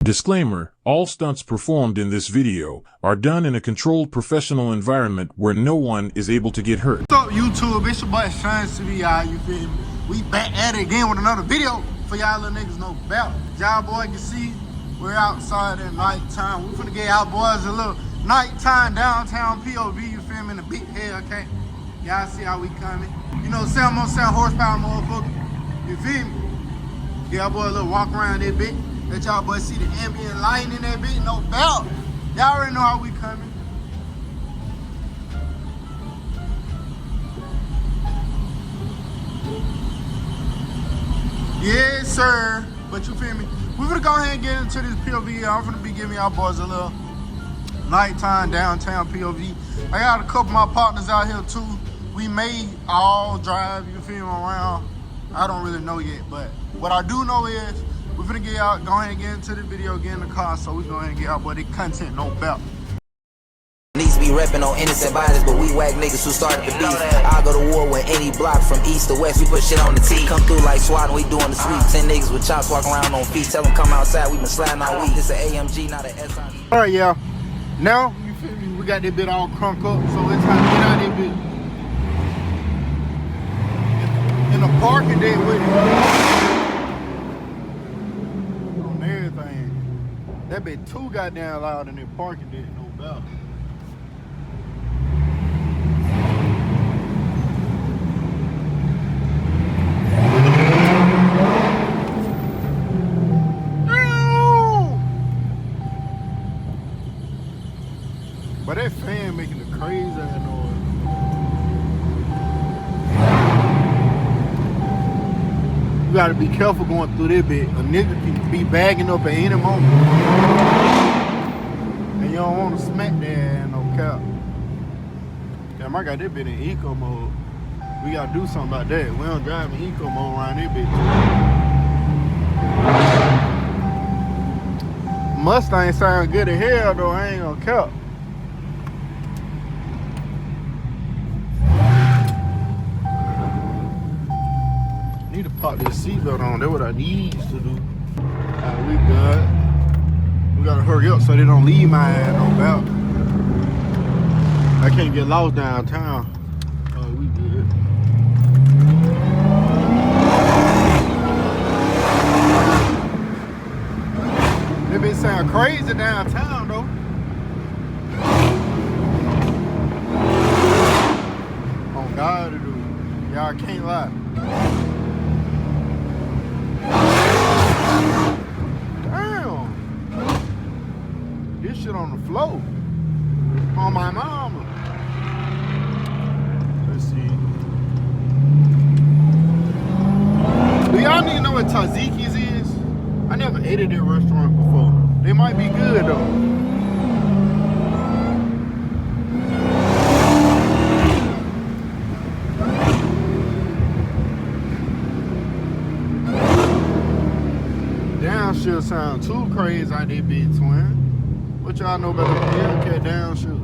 Disclaimer, all stunts performed in this video are done in a controlled professional environment where no one is able to get hurt. What's up, YouTube? It's your boy Sean CBI, you feel me? We back at it again with another video for y'all little niggas know about. Y'all boy can see we're outside at nighttime. We finna get y'all boys a little nighttime downtown POV, you feel me, in a big Hellcat. Y'all see how we coming. You know, 7 horsepower motherfucker. You feel me? Get y'all boy a little walk around that bit. Let y'all boys see the ambient lighting in that bit, no doubt. Y'all already know how we coming. Yes, sir. But you feel me? We're gonna go ahead and get into this POV. I'm gonna be giving y'all boys a little nighttime downtown POV. I got a couple of my partners out here too. We may all drive, you feel me, around. I don't really know yet, but what I do know is we're gonna get out, go ahead and get into the video, get in the car, so we go ahead and get out, boy, the content, no doubt. Needs to be repping on innocent bodies, but we whack niggas who started the beef. I go to war with any block from east to west, we put shit on the T. Come through like SWAT and we doing the sweep. 10 niggas with chops walking around on feet. Tell them come outside, we been sliding our weed. This an AMG, not an SI. Alright, y'all. Now, you feel me, we got this bit all crunk up, so it's time to get out of this bit. In the parking deck with it. On everything. That bit too goddamn loud in that parking deck, no doubt. But that fan making a crazy ass noise. You gotta be careful going through that bit. A nigga can be bagging up at any moment. And you don't want to smack that ass no cap. Damn, I got that bit in eco mode. We gotta do something about that. We don't drive in eco mode around that bitch. Mustang sound good as hell though, I ain't gonna cap. Need to pop this seatbelt on. That's what I need to do. Alright, we good. We gotta hurry up so they don't leave my ass no doubt. I can't get lost downtown. We good. They been sound crazy downtown though. Oh God, it do. Y'all can't lie. Damn. This shit on the floor. On my mama. Let's see. Do y'all need to know what Tzatziki's is? I never ate at that restaurant before. They might be good though. Downshift sound too crazy out there, big twin. What y'all know about the Hellcat downshift?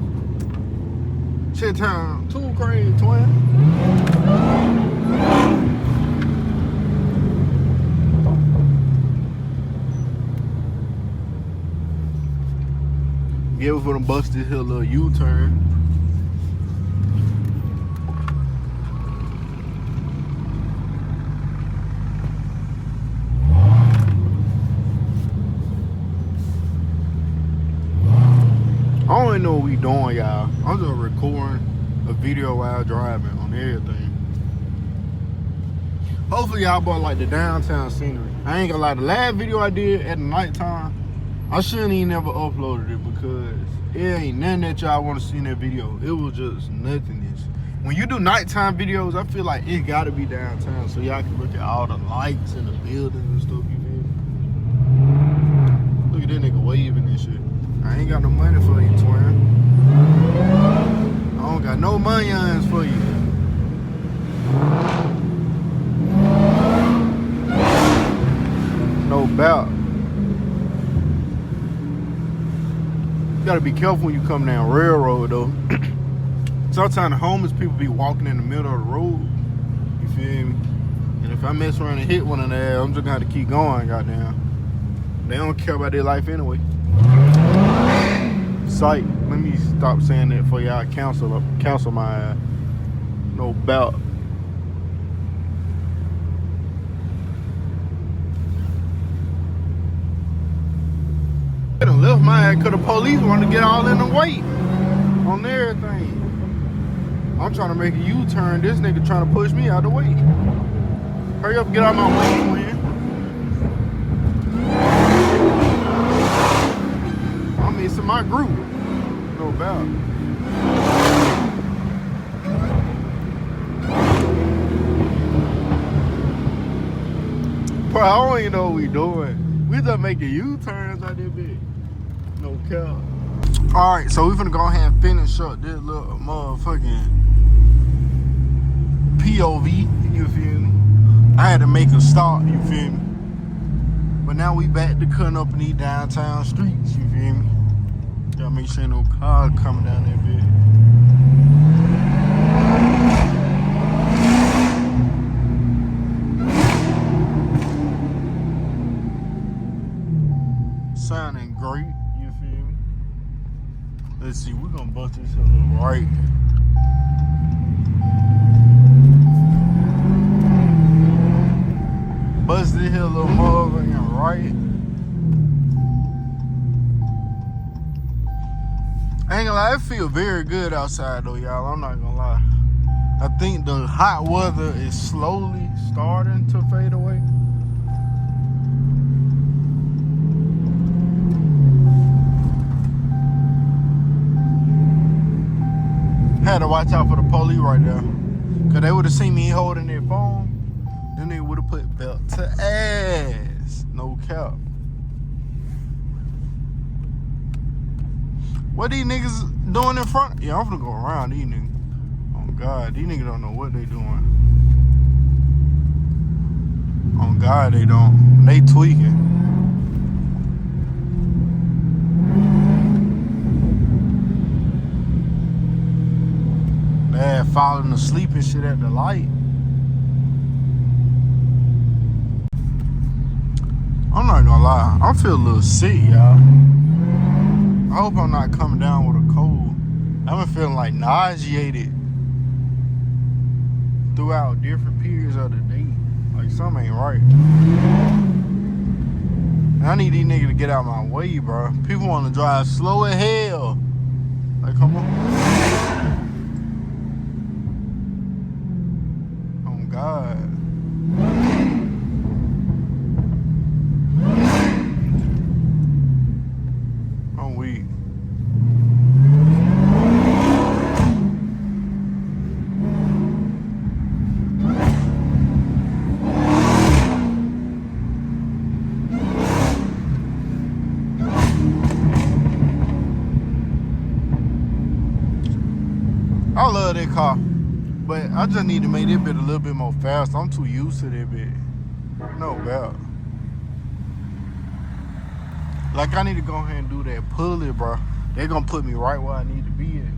Shit sound too crazy, twin. Yeah, we're gonna bust this here little U-turn. I don't even know what we doing, y'all. I'm just recording a video while driving on everything. Hopefully y'all boy like the downtown scenery. I ain't gonna lie, the last video I did at the nighttime, I shouldn't even never uploaded it because it ain't nothing that y'all want to see in that video. It was just nothingness. When you do nighttime videos, I feel like it gotta be downtown so y'all can look at all the lights and the buildings and stuff, you feel me? Look at that nigga waving and shit. I ain't got no money for you, twin. I don't got no money for you. No doubt. You gotta be careful when you come down railroad though. Sometimes the homeless people be walking in the middle of the road. You feel me? And if I mess around and hit one of them, I'm just gonna have to keep going, goddamn. They don't care about their life anyway. Psych. Let me stop saying that for y'all. Cancel my no belt. I done left my ass because the police wanted to get all in the way on everything. I'm trying to make a U-turn. This nigga trying to push me out the way. Hurry up, get out my way, twin. I'm missing my group. No doubt. Bro, I don't even know what we doing. We just making U-turns out there, bitch. No cap. Alright, so we finna go ahead and finish up this little motherfucking POV, you feel me? I had to make a start, you feel me? But now we back to cutting up in these downtown streets, you feel me? Gotta make sure no cars coming down that bitch. Sounding great, you feel me? Let's see, we're gonna bust this a little right. Bust this here little motherfucking right. I ain't gonna lie, it feel very good outside though, y'all. I'm not gonna lie. I think the hot weather is slowly starting to fade away. Had to watch out for the police right there. Cause they would have seen me holding their phone, then they would have put belt to ass. No cap. What these niggas doing in front? Yeah, I'm finna go around these niggas. Oh God, these niggas don't know what they doing. Oh God, they don't. They tweaking. They had falling asleep and shit at the light. I'm not gonna lie, I feel a little sick, y'all. I hope I'm not coming down with a cold. I've been feeling like nauseated throughout different periods of the day. Like something ain't right. And I need these niggas to get out my way, bro. People want to drive slow as hell. Like, come on. Oh God. I'm weak. I love that car, but I just need to make that bit a little bit more fast. I'm too used to that bit. No doubt. Like I need to go ahead and do that pulley, bro. They're gonna put me right where I need to be at.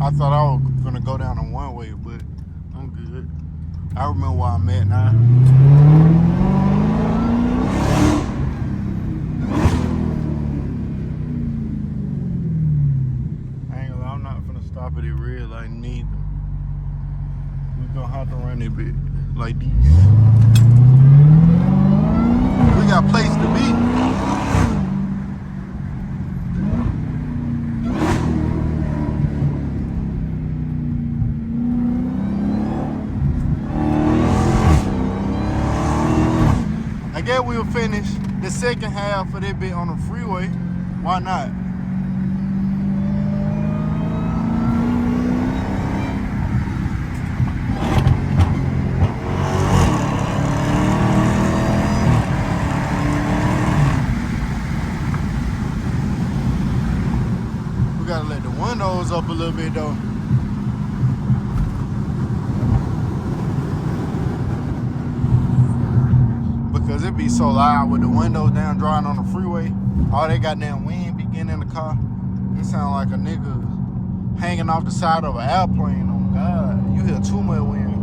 I thought I was gonna go down on one way, but I'm good. I remember where I'm at now. I ain't gonna lie, I'm not gonna stop at the red light neither. We gonna have to run it bit like these. We got a place to be. I guess we'll finish the second half of that bit on the freeway. Why not? We gotta let the windows up a little bit though. Because it be so loud with the windows down driving on the freeway. All that goddamn wind be getting in the car. It sound like a nigga hanging off the side of an airplane. Oh God, you hear too much wind.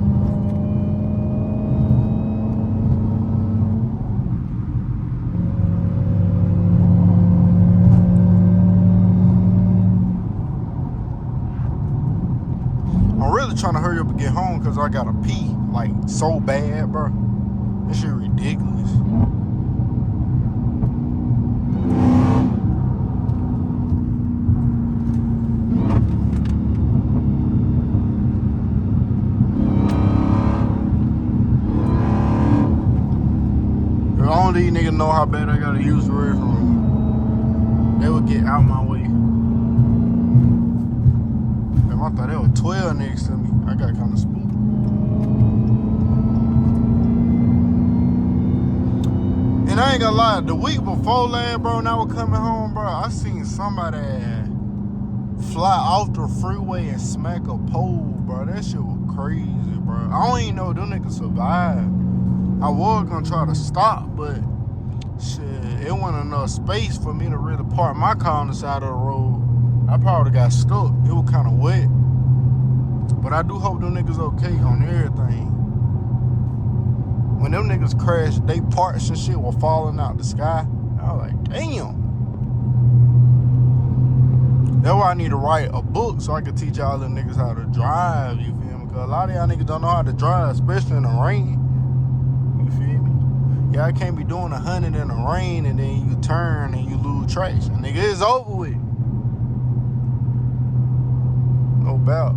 I'm really trying to hurry up and get home because I gotta pee like so bad, bro. This shit ridiculous. If only these niggas know how bad I gotta use the restroom, they would get out my way. Damn, I thought there was 12 next to me. I got kind of spooked. And I ain't gonna lie, the week before last, bro, when I was coming home, bro, I seen somebody fly off the freeway and smack a pole, bro. That shit was crazy, bro. I don't even know if them niggas survived. I was gonna try to stop, but shit, it wasn't enough space for me to really park my car on the side of the road. I probably got stuck. It was kind of wet. But I do hope them niggas okay on everything. When them niggas crashed, they parts and shit were falling out the sky. I was like, damn. That's why I need to write a book so I can teach y'all them niggas how to drive, you feel me? Because a lot of y'all niggas don't know how to drive, especially in the rain. You feel me? Y'all can't be doing 100 in the rain and then you turn and you lose traction. Nigga, it's over with. No doubt.